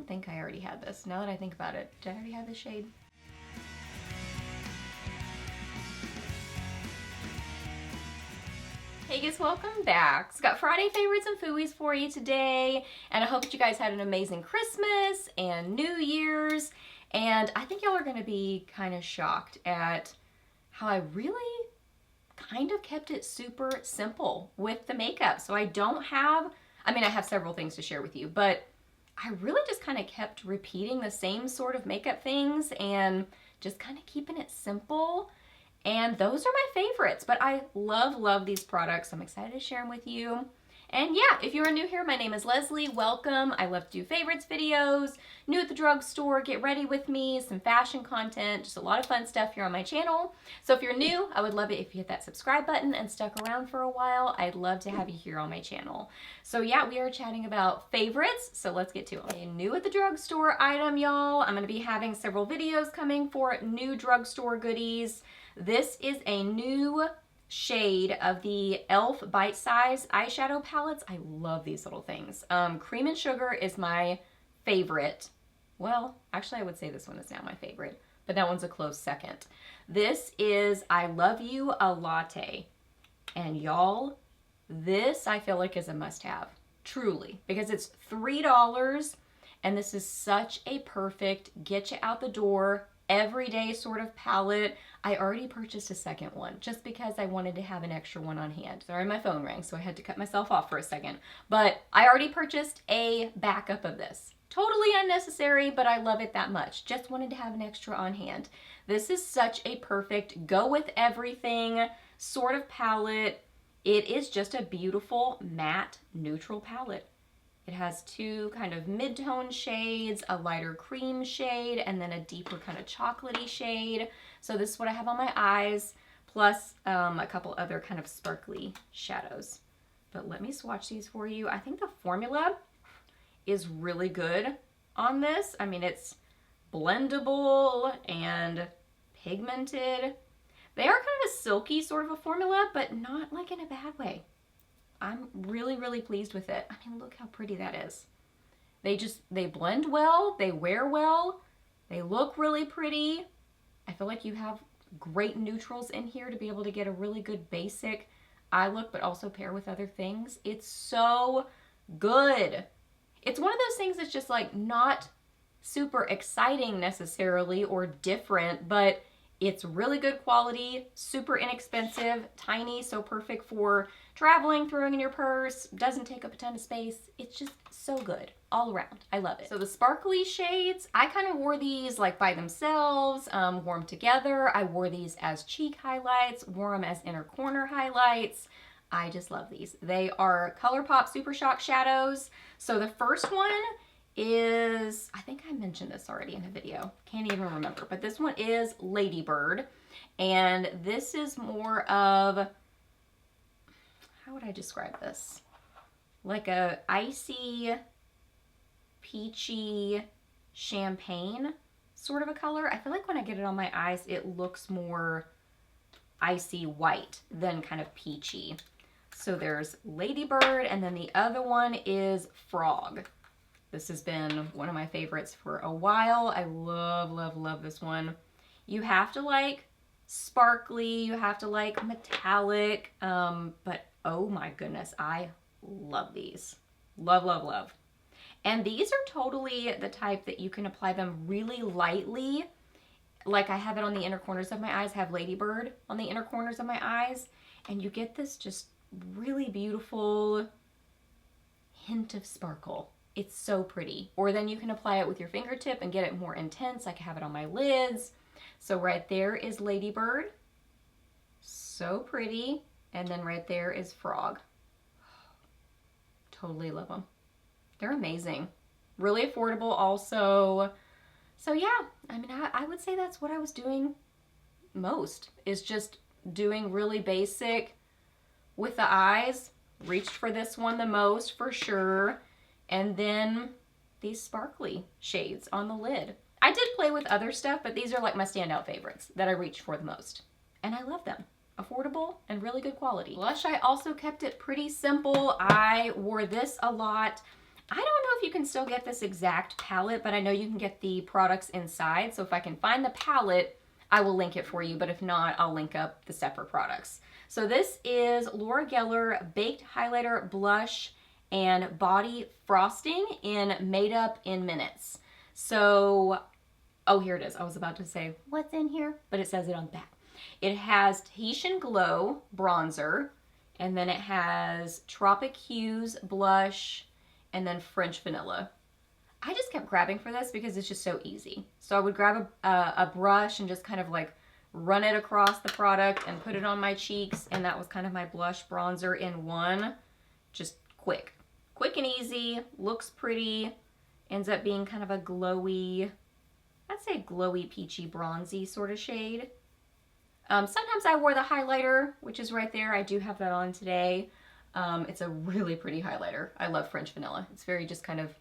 don't think I already had this. Now that I think about it, did I already have this shade? Hey guys, welcome back. So got Friday favorites and Fooeys for you today, and I hope that you guys had an amazing Christmas and New Year's, and I think y'all are going to be kind of shocked at how I really kind of kept it super simple with the makeup. So I don't have, I mean, I have several things to share with you, but I really just kind of kept repeating the same sort of makeup things and just kind of keeping it simple. And those are my favorites, but I love these products. I'm excited to share them with you. And yeah, if you are new here, my name is Leslie. Welcome. I love to do favorites videos, new at the drugstore, get ready with me, some fashion content, just a lot of fun stuff here on my channel. So if you're new, I would love it if you hit that subscribe button and stuck around for a while. I'd love to have you here on my channel. So yeah, we are chatting about favorites, so let's get to it. A new at the drugstore item, y'all. I'm gonna be having several videos coming for new drugstore goodies. This is a new shade of the e.l.f. Bite Size eyeshadow palettes. I love these little things. Cream and Sugar is my favorite. Well, actually I would say this one is now my favorite, but that one's a close second. This is I Love You a Latte. And y'all, this I feel like is a must-have, truly, because it's $3 and this is such a perfect get you out the door everyday sort of palette. I already purchased a second one just because I wanted to have an extra one on hand. Sorry, my phone rang, so I had to cut myself off for a second. But I already purchased a backup of this. Totally unnecessary, but I love it that much. Just wanted to have an extra on hand. This is such a perfect go with everything sort of palette. It is just a beautiful matte neutral palette. It has two kind of mid-tone shades, a lighter cream shade, and then a deeper kind of chocolatey shade. So this is what I have on my eyes, plus a couple other kind of sparkly shadows. But let me swatch these for you. I think the formula is really good on this. I mean, it's blendable and pigmented. They are kind of a silky sort of a formula, but not like in a bad way. I'm really pleased with it. I mean, look how pretty that is. They blend well, they wear well, they look really pretty. I feel like you have great neutrals in here to be able to get a really good basic eye look, but also pair with other things. It's so good. It's one of those things that's just like not super exciting necessarily or different, but it's really good quality, super inexpensive, tiny, so perfect for traveling, throwing in your purse, doesn't take up a ton of space. It's just so good all around. I love it. So the sparkly shades, I kind of wore these like by themselves, wore them together. I wore these as cheek highlights, wore them as inner corner highlights. I just love these. They are Colourpop Super Shock Shadows. So the first one is, I think I mentioned this already in a video, can't even remember, but this one is Ladybird, and this is more of, how would I describe this? Like a icy, peachy champagne sort of a color. I feel like when I get it on my eyes, it looks more icy white than kind of peachy. So there's Ladybird, and then the other one is Frog. This has been one of my favorites for a while. I love this one. You have to like sparkly, you have to like metallic, but oh my goodness, I love these. Love. And these are totally the type that you can apply them really lightly. Like I have it on the inner corners of my eyes, I have Ladybird on the inner corners of my eyes, and you get this just really beautiful hint of sparkle. It's so pretty. Or then you can apply it with your fingertip and get it more intense. I can have it on my lids. So right there is Ladybird. So pretty. And then right there is Frog. Totally love them. They're amazing. Really affordable also. So yeah, I mean, I would say that's what I was doing most, is just doing really basic with the eyes. Reached for this one the most for sure. And then these sparkly shades on the lid. I did play with other stuff, but these are like my standout favorites that I reached for the most. And I love them. Affordable and really good quality. Blush, I also kept it pretty simple. I wore this a lot. I don't know if you can still get this exact palette, but I know you can get the products inside. So if I can find the palette, I will link it for you. But if not, I'll link up the separate products. So this is Laura Geller Baked Highlighter Blush and Body Frosting in Made Up in Minutes. So, oh, here it is. I was about to say, what's in here? But it says it on the back. It has Tahitian Glow Bronzer, and then it has Tropic Hues Blush, and then French Vanilla. I just kept grabbing for this because it's just so easy. So I would grab a brush and just kind of like run it across the product and put it on my cheeks, and that was kind of my blush bronzer in one. Just quick and easy, looks pretty, ends up being kind of a glowy, I'd say glowy, peachy, bronzy sort of shade. Sometimes I wore the highlighter, which is right there. I do have that on today. It's a really pretty highlighter. I love French Vanilla. It's very just kind of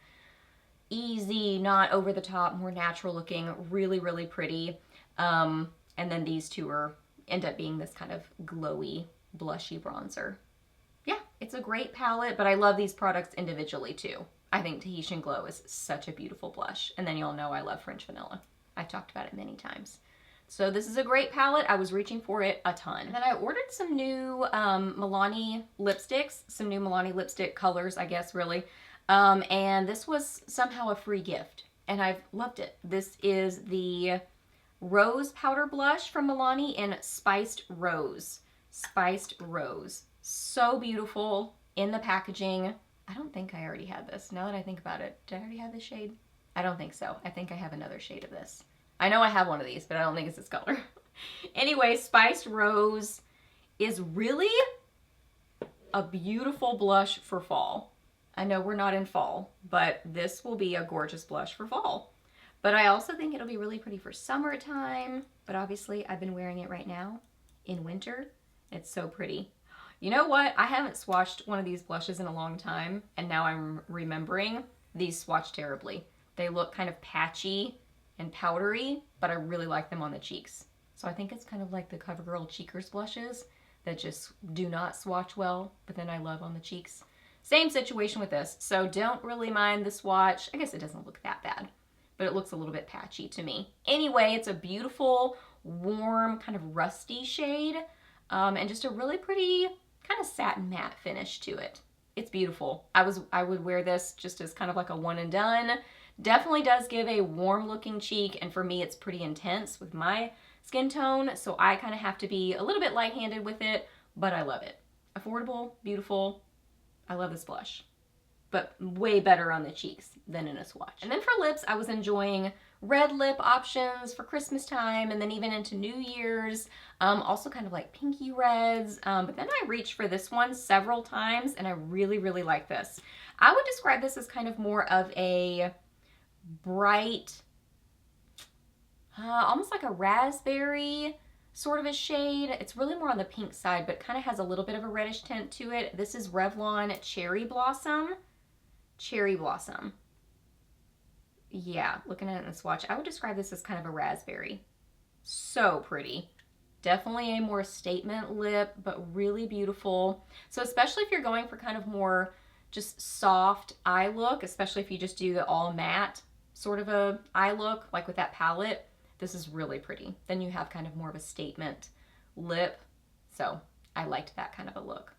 easy, not over the top, more natural looking, really, really pretty. And then these two end up being this kind of glowy, blushy bronzer. Yeah, it's a great palette, but I love these products individually too. I think Tahitian Glow is such a beautiful blush. And then you'll know I love French Vanilla. I've talked about it many times. So this is a great palette. I was reaching for it a ton. And then I ordered some new Milani lipsticks, some new Milani lipstick colors, I guess, really. And this was somehow a free gift, and I've loved it. This is the Rose Powder Blush from Milani in Spiced Rose. Spiced Rose. So beautiful in the packaging. I don't think I already had this. Now that I think about it, did I already have this shade? I don't think so. I think I have another shade of this. I know I have one of these, but I don't think it's this color. Anyway, Spiced Rose is really a beautiful blush for fall. I know we're not in fall, but this will be a gorgeous blush for fall. But I also think it'll be really pretty for summertime. But obviously, I've been wearing it right now in winter. It's so pretty. You know what? I haven't swatched one of these blushes in a long time, and now I'm remembering these swatch terribly. They look kind of patchy and powdery, but I really like them on the cheeks. So I think it's kind of like the CoverGirl Cheekers blushes that just do not swatch well, but then I love on the cheeks. Same situation with this, so don't really mind the swatch. I guess it doesn't look that bad, but it looks a little bit patchy to me. Anyway, it's a beautiful, warm, kind of rusty shade, and just a really pretty kind of satin matte finish to it. It's beautiful. I would wear this just as kind of like a one and done. Definitely does give a warm looking cheek, and for me it's pretty intense with my skin tone, so I kind of have to be a little bit light-handed with it, but I love it. Affordable, beautiful. I love this blush, but way better on the cheeks than in a swatch. And then for lips, I was enjoying red lip options for Christmas time, and then even into New Year's, also kind of like pinky reds, but then I reached for this one several times, and I really, really like this. I would describe this as kind of more of a bright, almost like a raspberry sort of a shade. It's really more on the pink side, but kind of has a little bit of a reddish tint to it. This is Revlon Cherry Blossom. Cherry Blossom. Yeah, looking at it in the swatch, I would describe this as kind of a raspberry. So pretty. Definitely a more statement lip, but really beautiful. So especially if you're going for kind of more just soft eye look, especially if you just do the all matte sort of a eye look, like with that palette, this is really pretty. Then you have kind of more of a statement lip. So I liked that kind of a look.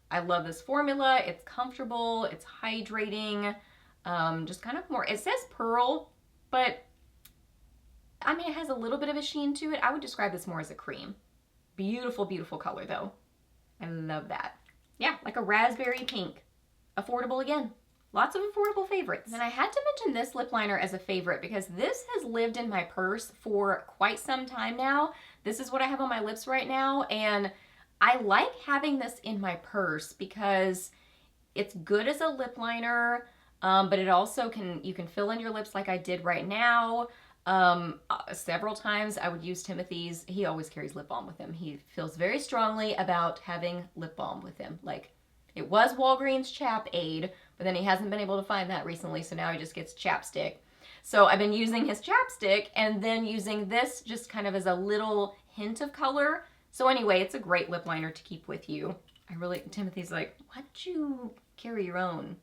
I love this formula. It's comfortable, it's hydrating, just kind of more, it says pearl, but I mean, it has a little bit of a sheen to it. I would describe this more as a cream. Beautiful, beautiful color though. I love that. Yeah, like a raspberry pink. Affordable again. Lots of affordable favorites. And I had to mention this lip liner as a favorite because this has lived in my purse for quite some time now. This is what I have on my lips right now, and I like having this in my purse because it's good as a lip liner, but it also you can fill in your lips like I did right now. Several times I would use Timothy's. He always carries lip balm with him. He feels very strongly about having lip balm with him. Like, it was Walgreens Chap Aid, but then he hasn't been able to find that recently, so now he just gets chapstick. So I've been using his chapstick and then using this just kind of as a little hint of color. So anyway, it's a great lip liner to keep with you. Timothy's like, why don't you carry your own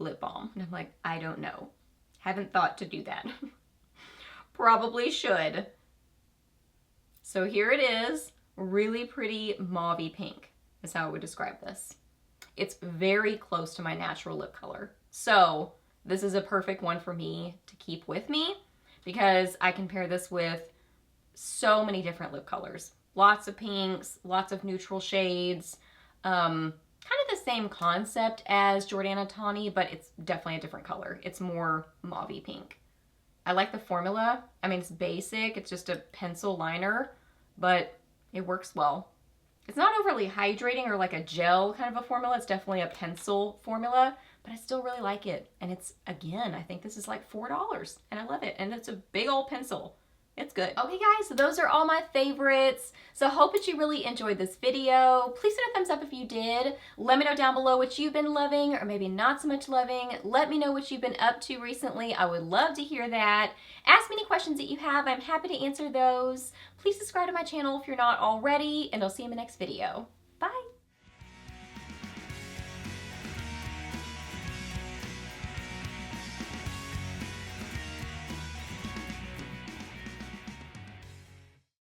lip balm. And I'm like, I don't know. Haven't thought to do that. Probably should. So here it is. Really pretty mauvey pink is how I would describe this. It's very close to my natural lip color. So this is a perfect one for me to keep with me because I can pair this with so many different lip colors. Lots of pinks, lots of neutral shades. Kind of the same concept as Jordana Tawny, but it's definitely a different color. It's more mauvey pink. I like the formula. I mean, it's basic. It's just a pencil liner, but it works well. It's not overly hydrating or like a gel kind of a formula. It's definitely a pencil formula, but I still really like it. And it's, again, I think this is like $4 and I love it. And it's a big old pencil. It's good. Okay guys, so those are all my favorites. So I hope that you really enjoyed this video. Please hit a thumbs up if you did. Let me know down below what you've been loving or maybe not so much loving. Let me know what you've been up to recently. I would love to hear that. Ask me any questions that you have. I'm happy to answer those. Please subscribe to my channel if you're not already, and I'll see you in the next video. Bye.